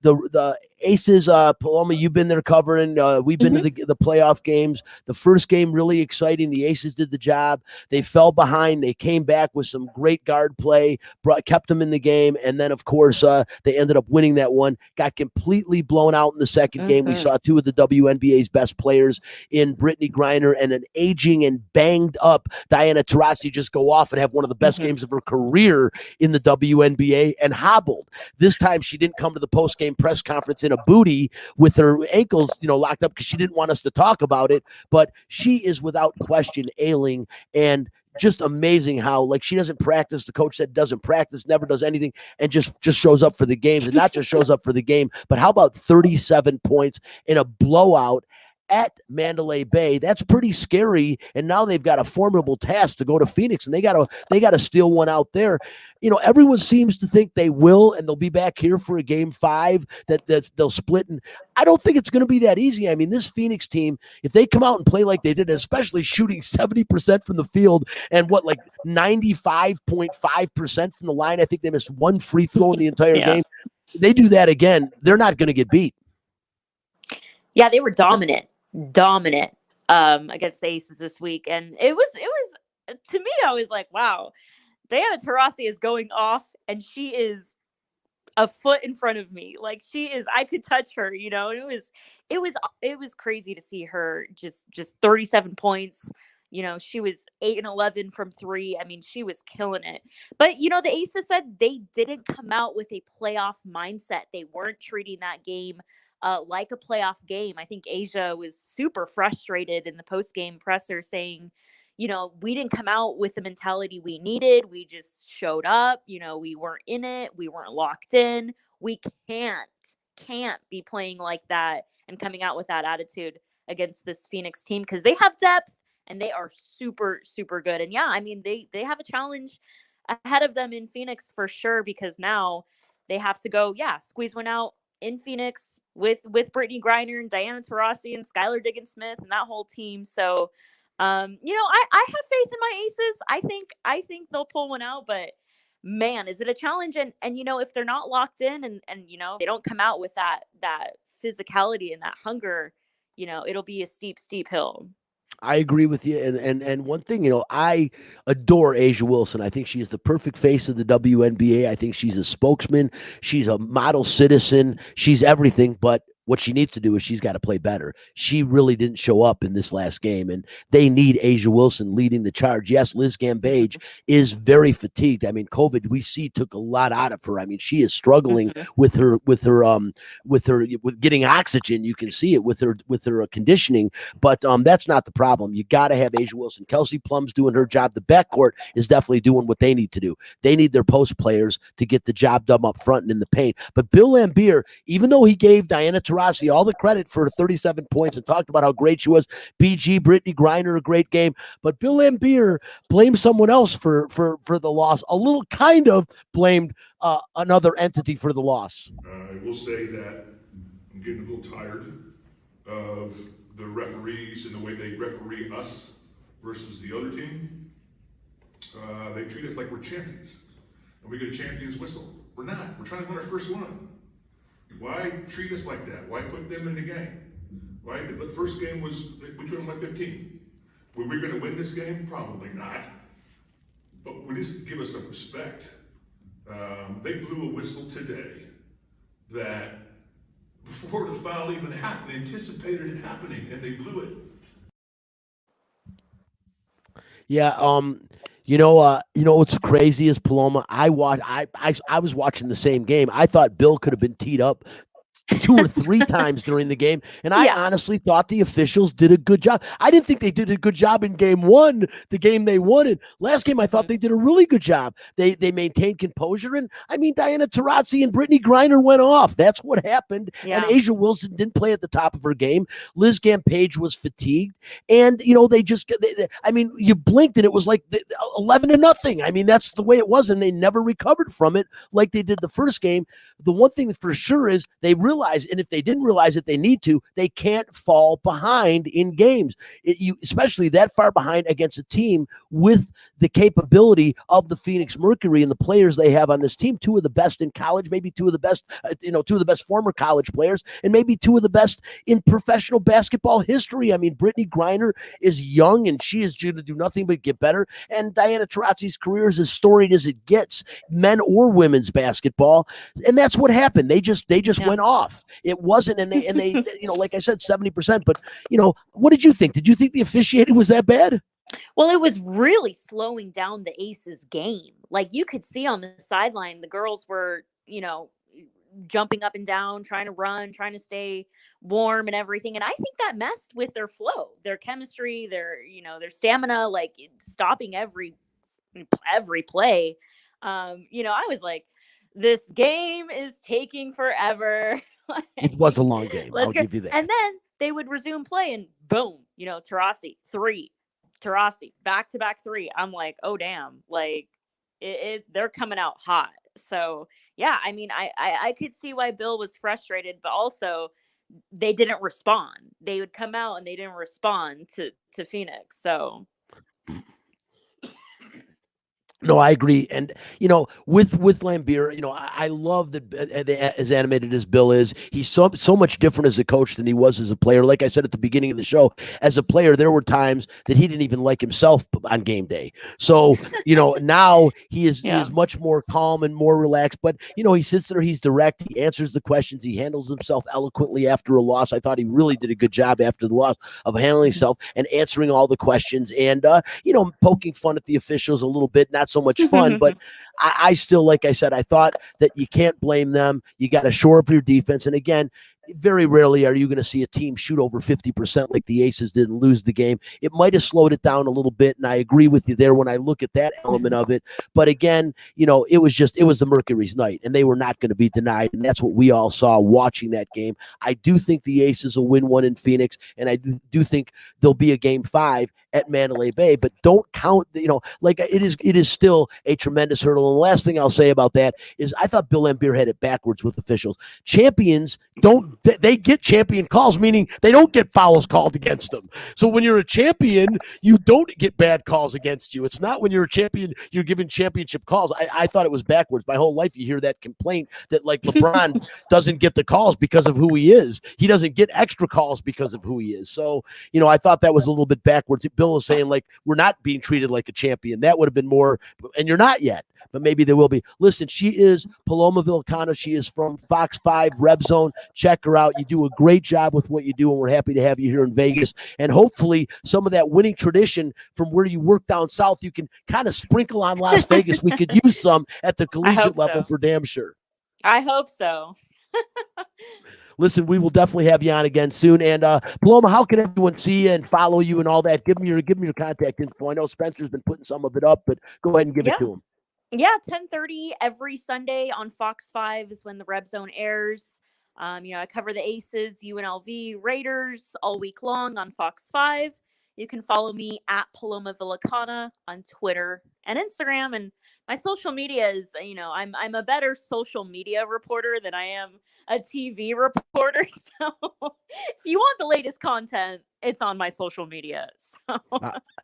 The Aces, Paloma, you've been there covering. We've been to the playoff games. The first game, really exciting. The Aces did the job. They fell behind. They came back with some great guard play, kept them in the game, and then, of course, they ended up winning that one. Got completely blown out in the second game. We saw two of the WNBA's best players in Brittany Griner and an aging and banged up Diana Taurasi just go off and have one of the best games of her career in the WNBA, and hobbled. This time she didn't come to the post-game press conference in a booty with her ankles, locked up because she didn't want us to talk about it, but she is without question ailing, and just amazing how, she doesn't practice. The coach said doesn't practice, never does anything, and just shows up for the games. And not just shows up for the game, but how about 37 points in a blowout at Mandalay Bay? That's pretty scary. And now they've got a formidable task to go to Phoenix, and they got to steal one out there. Everyone seems to think they will, and they'll be back here for a game 5 that they'll split. And I don't think it's going to be that easy. I mean, this Phoenix team, if they come out and play like they did, especially shooting 70% from the field and 95.5% from the line, I think they missed one free throw in the entire game. They do that again, they're not going to get beat. Yeah, they were dominant against the Aces this week, and it was to me, I was like, wow, Diana Taurasi is going off, and she is a foot in front of me. She is, I could touch her, and it was crazy to see her just 37 points. She was 8 and 11 from 3. I mean, she was killing it. But, the Aces said they didn't come out with a playoff mindset. They weren't treating that game like a playoff game. I think Asia was super frustrated in the post-game presser saying, we didn't come out with the mentality we needed. We just showed up. We weren't in it. We weren't locked in. We can't be playing like that and coming out with that attitude against this Phoenix team, because they have depth and they are super, super good. And yeah, I mean, they have a challenge ahead of them in Phoenix for sure, because now they have to go, squeeze one out in Phoenix with Brittany Griner and Diana Taurasi and Skylar Diggins-Smith and that whole team. So, I have faith in my Aces. I think they'll pull one out, but man, is it a challenge? And if they're not locked in and they don't come out with that physicality and that hunger, it'll be a steep hill. I agree with you. And one thing, I adore Asia Wilson. I think she's the perfect face of the WNBA. I think she's a spokesman. She's a model citizen. She's everything. But What she needs to do is she's got to play better. She really didn't show up in this last game, and they need Asia Wilson leading the charge. Yes, Liz Gambage is very fatigued. I mean, COVID we see took a lot out of her. I mean, she is struggling with getting oxygen. You can see it with her conditioning, but that's not the problem. You got to have Asia Wilson. Kelsey Plum's doing her job. The backcourt is definitely doing what they need to do. They need their post players to get the job done up front and in the paint. But Bill Laimbeer, even though he gave Diana Taurasi all the credit for 37 points and talked about how great she was, BG, Brittany Griner, a great game, but Bill Laimbeer blamed someone else for the loss. A little kind of blamed another entity for the loss. I will say that I'm getting a little tired of the referees and the way they referee us versus the other team. They treat us like we're champions, and we get a champion's whistle. We're not. We're trying to win our first one. Why treat us like that? Why put them in the game? Right? The first game was, we drew them by 15. Were we going to win this game? Probably not. But we just give us some respect. They blew a whistle today that before the foul even happened, they anticipated it happening, and they blew it. Yeah, you know what's crazy is Paloma. I was watching the same game. I thought Bill could have been teed up 2 or 3 times during the game, and I honestly thought the officials did a good job. I didn't think they did a good job in game 1, the game they won. And last game, I thought they did a really good job. They maintained composure, and I mean, Diana Taurasi and Brittany Griner went off. That's what happened. And Asia Wilson didn't play at the top of her game. Liz Gambage was fatigued, and I mean, you blinked and it was like 11-0. I mean, that's the way it was, and they never recovered from it like they did the first game. The one thing for sure is they realize, and if they didn't realize it, they need to. They can't fall behind in games, especially that far behind against a team with the capability of the Phoenix Mercury and the players they have on this team. 2 of the best in college, maybe 2 of the best, 2 of the best former college players, and maybe 2 of the best in professional basketball history. I mean, Brittany Griner is young, and she is going to do nothing but get better. And Diana Taurasi's career is as storied as it gets, men or women's basketball, and that's what happened. They just went off. It wasn't, and they like I said, 70%. But what did you think? Did you think the officiating was that bad? Well, it was really slowing down the Aces game. Like, you could see on the sideline, the girls were, jumping up and down, trying to run, trying to stay warm and everything. And I think that messed with their flow, their chemistry, their stamina, like stopping every play. I was like, this game is taking forever. It was a long game. I'll give you that. And then they would resume play, and boom, Taurasi 3, Taurasi back-to-back 3. I'm like, oh damn, like they're coming out hot. So yeah, I mean, I could see why Bill was frustrated, but also they didn't respond. They would come out and they didn't respond to Phoenix. So. No, I agree. And, with Laimbeer, I love that as animated as Bill is, he's so much different as a coach than he was as a player. Like I said at the beginning of the show, as a player, there were times that he didn't even like himself on game day. So, now he is much more calm and more relaxed. But, he sits there, he's direct, he answers the questions, he handles himself eloquently after a loss. I thought he really did a good job after the loss of handling himself and answering all the questions and, poking fun at the officials a little bit, not so much fun, but I still, like I said, I thought that you can't blame them. You got to shore up your defense. And again, very rarely are you going to see a team shoot over 50% like the Aces did and lose the game. It might have slowed it down a little bit, and I agree with you there when I look at that element of it. But again, it was the Mercury's night, and they were not going to be denied, and that's what we all saw watching that game. I do think the Aces will win one in Phoenix, and I do think there'll be a game 5 at Mandalay Bay, but don't count, it is still a tremendous hurdle. And the last thing I'll say about that is I thought Bill Laimbeer had it backwards with officials. Champions they get champion calls, meaning they don't get fouls called against them. So when you're a champion, you don't get bad calls against you. It's not when you're a champion, you're given championship calls. I thought it was backwards. My whole life you hear that complaint that like LeBron doesn't get the calls because of who he is. He doesn't get extra calls because of who he is. So, I thought that was a little bit backwards. Bill was saying like, we're not being treated like a champion. That would have been more, and you're not yet, but maybe there will be. Listen, she is Paloma Vilcano. She is from Fox 5 Red Zone. Check her out. You do a great job with what you do, and we're happy to have you here in Vegas. And hopefully some of that winning tradition from where you work down south, you can kind of sprinkle on Las Vegas. We could use some at the collegiate level for damn sure. I hope so. Listen, we will definitely have you on again soon. And Paloma, how can everyone see you and follow you and all that? Give me your contact info. I know Spencer's been putting some of it up, but go ahead and give it to him. Yeah, 10:30 every Sunday on Fox 5 is when the Red Zone airs. I cover the Aces, UNLV, Raiders all week long on Fox 5. You can follow me at Paloma Villicana on Twitter and Instagram. And my social media is, I'm a better social media reporter than I am a TV reporter. So if you want the latest content, it's on my social media. So.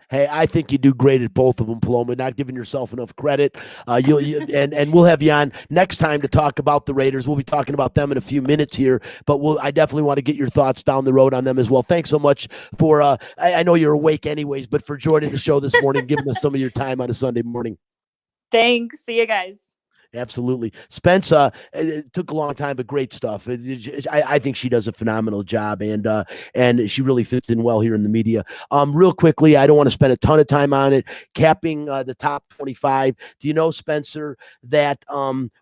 Hey, I think you do great at both of them, Paloma. Not giving yourself enough credit. And we'll have you on next time to talk about the Raiders. We'll be talking about them in a few minutes here, but I definitely want to get your thoughts down the road on them as well. Thanks so much for. I know you're awake anyways, but for joining the show this morning, giving us some of your time on a Sunday morning. Thanks. See you guys. Absolutely. Spence, it took a long time, but great stuff. I think she does a phenomenal job, and she really fits in well here in the media. Real quickly, I don't want to spend a ton of time on it, capping the top 25. Do you know, Spencer, that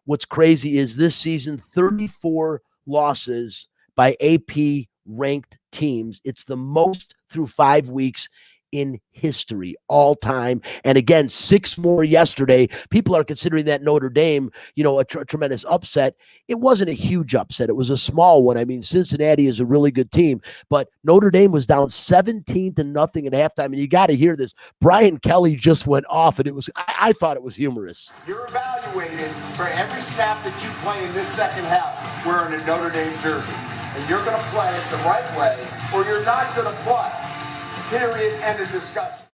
what's crazy is this season, 34 losses by AP ranked teams. It's the most through 5 weeks in history all time. And again, 6 more yesterday. People are considering that Notre Dame, a tremendous upset. It wasn't a huge upset. It was a small one. I mean, Cincinnati is a really good team, but Notre Dame was down 17-0 at halftime. And you got to hear this. Brian Kelly just went off, and I thought it was humorous. You're evaluated for every snap that you play in this second half wearing a Notre Dame jersey. And you're going to play it the right way, or you're not going to play. Period. End of discussion.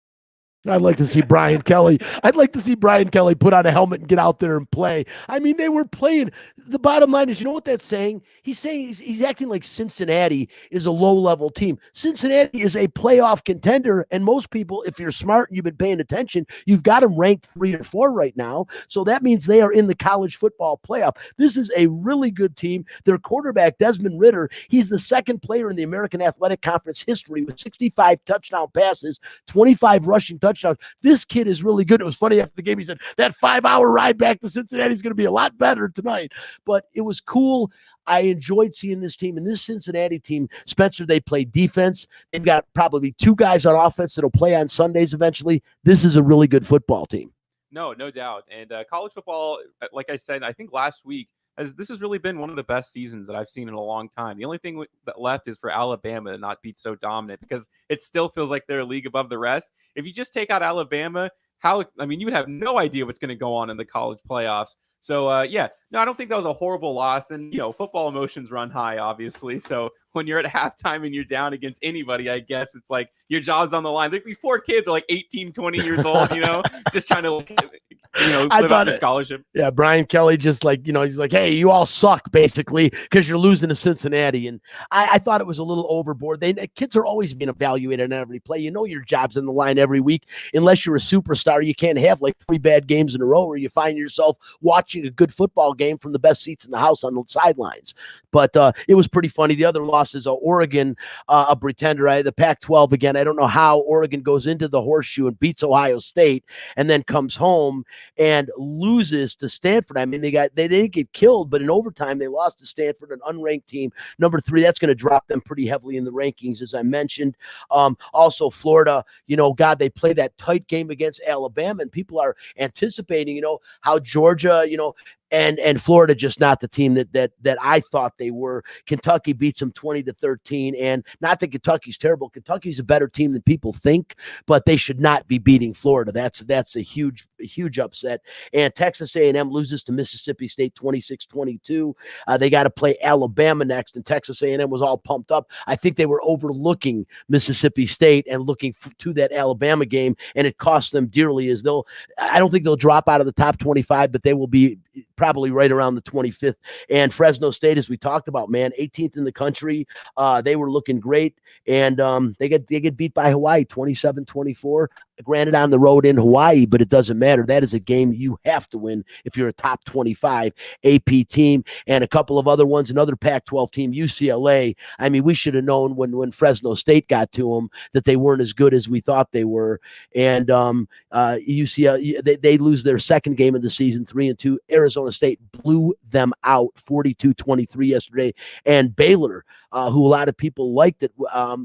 I'd like to see Brian Kelly. I'd like to see Brian Kelly put on a helmet and get out there and play. I mean, they were playing. The bottom line is, you know what that's saying? He's saying he's acting like Cincinnati is a low-level team. Cincinnati is a playoff contender, and most people, if you're smart and you've been paying attention, you've got them ranked 3 or 4 right now. So that means they are in the college football playoff. This is a really good team. Their quarterback, Desmond Ridder, he's the second player in the American Athletic Conference history with 65 touchdown passes, 25 rushing touchdowns. This kid is really good. It was funny after the game. He said that 5-hour ride back to Cincinnati is going to be a lot better tonight. But it was cool. I enjoyed seeing this team. And this Cincinnati team, Spencer, they play defense. They've got probably 2 guys on offense that'll play on Sundays eventually. This is a really good football team. No doubt. And college football, like I said, I think last week, this has really been one of the best seasons that I've seen in a long time. The only thing that left is for Alabama to not be so dominant, because it still feels like they're a league above the rest. If you just take out Alabama, you would have no idea what's going to go on in the college playoffs. So, I don't think that was a horrible loss. And, football emotions run high, obviously. So when you're at halftime and you're down against anybody, I guess it's like your job's on the line. Like, these poor kids are like 18, 20 years old, just trying to, live out their scholarship. Yeah, Brian Kelly just he's like, hey, you all suck, basically, because you're losing to Cincinnati. And I thought it was a little overboard. Kids are always being evaluated on every play. Your job's in the line every week. Unless you're a superstar, you can't have like 3 bad games in a row where you find yourself watching a good football game from the best seats in the house on the sidelines. But it was pretty funny. The other losses are Oregon, a pretender. The Pac-12 again. I don't know how Oregon goes into the horseshoe and beats Ohio State and then comes home and loses to Stanford. I mean, they didn't get killed, but in overtime they lost to Stanford, an unranked team, number 3. That's going to drop them pretty heavily in the rankings, as I mentioned. Also, Florida. They play that tight game against Alabama, and people are anticipating, how Georgia, and Florida just not the team that I thought they were. Kentucky beats them 20-13, and not that Kentucky's terrible. Kentucky's a better team than people think, but they should not be beating Florida. That's a huge upset. And Texas A&M loses to Mississippi State 26-22. They got to play Alabama next, and Texas A&M was all pumped up. I think they were overlooking Mississippi State and looking to that Alabama game, and it cost them dearly. I don't think they'll drop out of the top 25, but they will be probably right around the 25th. And Fresno State, as we talked about, man, 18th in the country. They were looking great, and they get beat by Hawaii 27-24. Granted, on the road in Hawaii, but it doesn't matter. That is a game you have to win if you're a top 25 AP team. And a couple of other ones, another Pac-12 team, UCLA. I mean, we should have known when Fresno State got to them that they weren't as good as we thought they were. And UCLA, they lose their second game of the season, 3-2. Arizona State blew them out 42-23 yesterday. And Baylor, who a lot of people liked it, at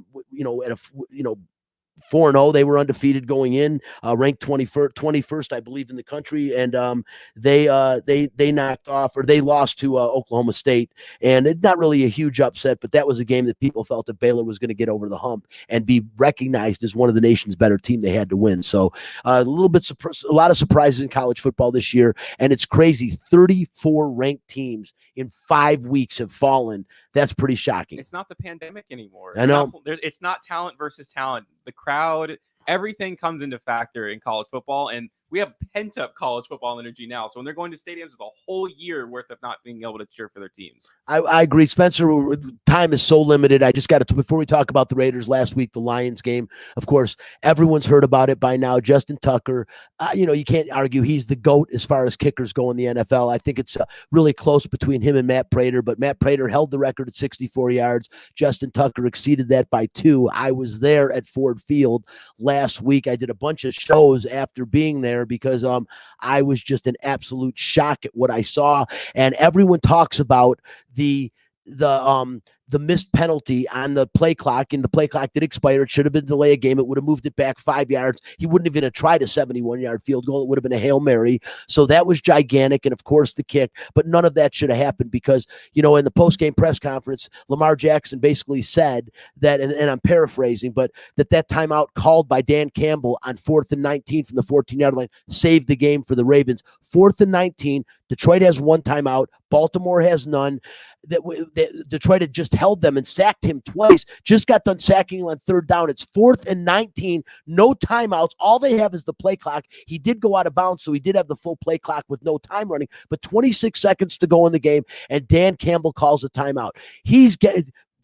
4-0. They were undefeated going in, ranked 21st, I believe, in the country, and they knocked off, or they lost to Oklahoma State, and it's not really a huge upset, but that was a game that people felt that Baylor was going to get over the hump and be recognized as one of the nation's better team. They had to win. So a lot of surprises in college football this year, and it's crazy. 34 ranked teams in 5 weeks have fallen. That's pretty shocking. It's not the pandemic anymore. I know. It's not talent versus talent. The crowd, everything comes into factor in college football, and we have pent-up college football energy now. So when they're going to stadiums with a whole year worth of not being able to cheer for their teams. I agree. Spencer, time is so limited. I just got to, before we talk about the Raiders last week, the Lions game, of course, everyone's heard about it by now. Justin Tucker, you can't argue he's the GOAT as far as kickers go in the NFL. I think it's really close between him and Matt Prater, but Matt Prater held the record at 64 yards. Justin Tucker exceeded that by 2. I was there at Ford Field last week. I did a bunch of shows after being there because I was just in absolute shock at what I saw. And everyone talks about the missed penalty on the play clock, and the play clock did expire. It should have been delay a game. It would have moved it back 5 yards. He wouldn't even have tried a 71-yard field goal. It would have been a Hail Mary. So that was gigantic. And of course the kick, but none of that should have happened because, in the post-game press conference, Lamar Jackson basically said that, and I'm paraphrasing, but that timeout called by Dan Campbell on 4th and 19 from the 14-yard line saved the game for the Ravens. 4th and 19, Detroit has one timeout. Baltimore has none. That Detroit had just held them and sacked him twice. Just got done sacking him on 3rd down. It's 4th and 19. No timeouts. All they have is the play clock. He did go out of bounds, so he did have the full play clock with no time running. But 26 seconds to go in the game, and Dan Campbell calls a timeout.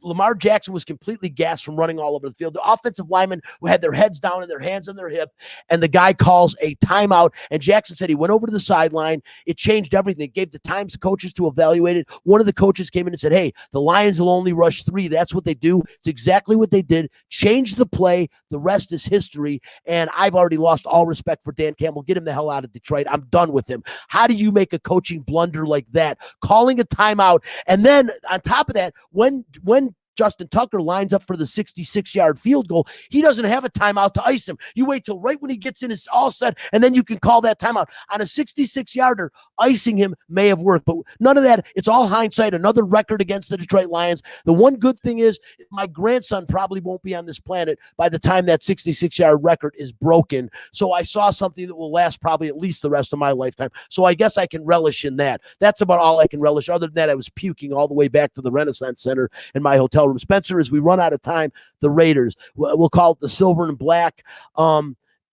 Lamar Jackson was completely gassed from running all over the field. The offensive linemen had their heads down and their hands on their hip, and the guy calls a timeout. And Jackson said he went over to the sideline. It changed everything. It gave the times coaches to evaluate it. One of the coaches came in and said, hey, the Lions will only rush 3. That's what they do. It's exactly what they did. Changed the play. The rest is history. And I've already lost all respect for Dan Campbell. Get him the hell out of Detroit. I'm done with him. How do you make a coaching blunder like that? Calling a timeout. And then on top of that, when Justin Tucker lines up for the 66-yard field goal, he doesn't have a timeout to ice him. You wait till right when he gets in, it's all set, and then you can call that timeout. On a 66-yarder, icing him may have worked, but none of that. It's all hindsight. Another record against the Detroit Lions. The one good thing is my grandson probably won't be on this planet by the time that 66-yard record is broken. So I saw something that will last probably at least the rest of my lifetime. So I guess I can relish in that. That's about all I can relish. Other than that, I was puking all the way back to the Renaissance Center in my hotel room. Spencer, as we run out of time, the Raiders, we'll call it the silver and black.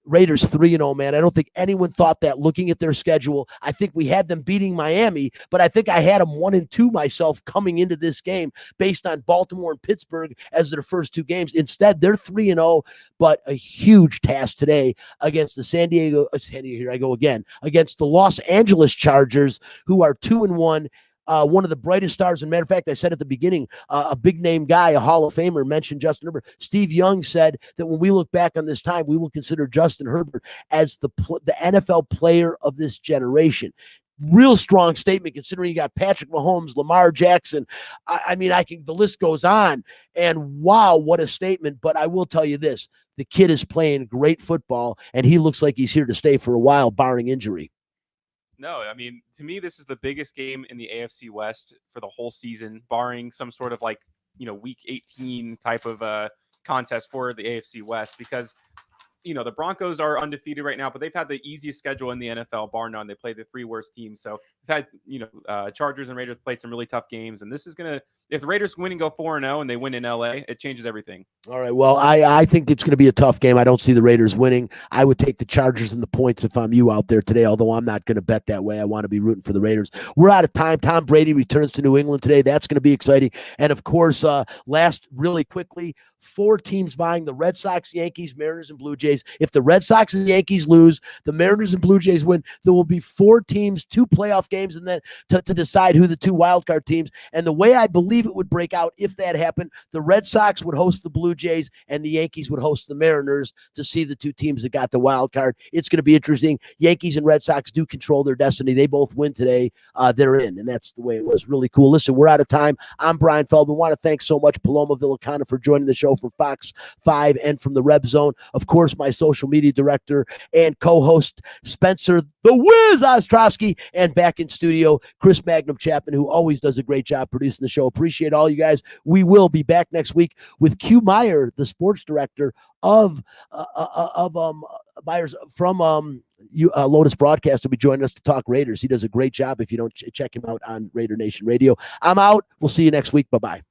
Raiders 3-0, man. I don't think anyone thought that looking at their schedule. I think we had them beating Miami, but I think I had them 1-2 myself coming into this game based on Baltimore and Pittsburgh as their first 2 games. Instead, they're 3-0, but a huge task today against the here I go again, against the Los Angeles Chargers, who are 2-1. One of the brightest stars. As a matter of fact, I said at the beginning, a big-name guy, a Hall of Famer, mentioned Justin Herbert. Steve Young said that when we look back on this time, we will consider Justin Herbert as the NFL player of this generation. Real strong statement considering you got Patrick Mahomes, Lamar Jackson. The list goes on. And wow, what a statement. But I will tell you this, the kid is playing great football, and he looks like he's here to stay for a while, barring injury. No, to me, this is the biggest game in the AFC West for the whole season, barring some sort of week 18 type of contest for the AFC West, because the Broncos are undefeated right now, but they've had the easiest schedule in the NFL, bar none. They play the 3 worst teams. So we've had, Chargers and Raiders played some really tough games. And this is if the Raiders win and go 4-0 and they win in LA, it changes everything. All right. Well, I think it's going to be a tough game. I don't see the Raiders winning. I would take the Chargers and the points if I'm you out there today, although I'm not going to bet that way. I want to be rooting for the Raiders. We're out of time. Tom Brady returns to New England today. That's going to be exciting. And of course, last really quickly, 4 teams vying: the Red Sox, Yankees, Mariners, and Blue Jays. If the Red Sox and Yankees lose, the Mariners and Blue Jays win, there will be 4 teams, 2 playoff games, and then to decide who the 2 wildcard teams. And the way I believe it would break out, if that happened, the Red Sox would host the Blue Jays and the Yankees would host the Mariners to see the 2 teams that got the wild card. It's going to be interesting. Yankees and Red Sox do control their destiny. They both win today. They're in, and that's the way it was. Really cool. Listen, we're out of time. I'm Brian Feldman. Want to thank so much Paloma Villicana for joining the show from Fox 5 and from the Reb Zone. Of course, my social media director and co-host Spencer the Wiz Ostrowski, and back in studio, Chris Magnum Chapman, who always does a great job producing the show. Appreciate all you guys. We will be back next week with Q Meyer, the sports director of Myers from Lotus Broadcast, will be joining us to talk Raiders. He does a great job if you don't check him out on Raider Nation Radio. I'm out. We'll see you next week. Bye-bye.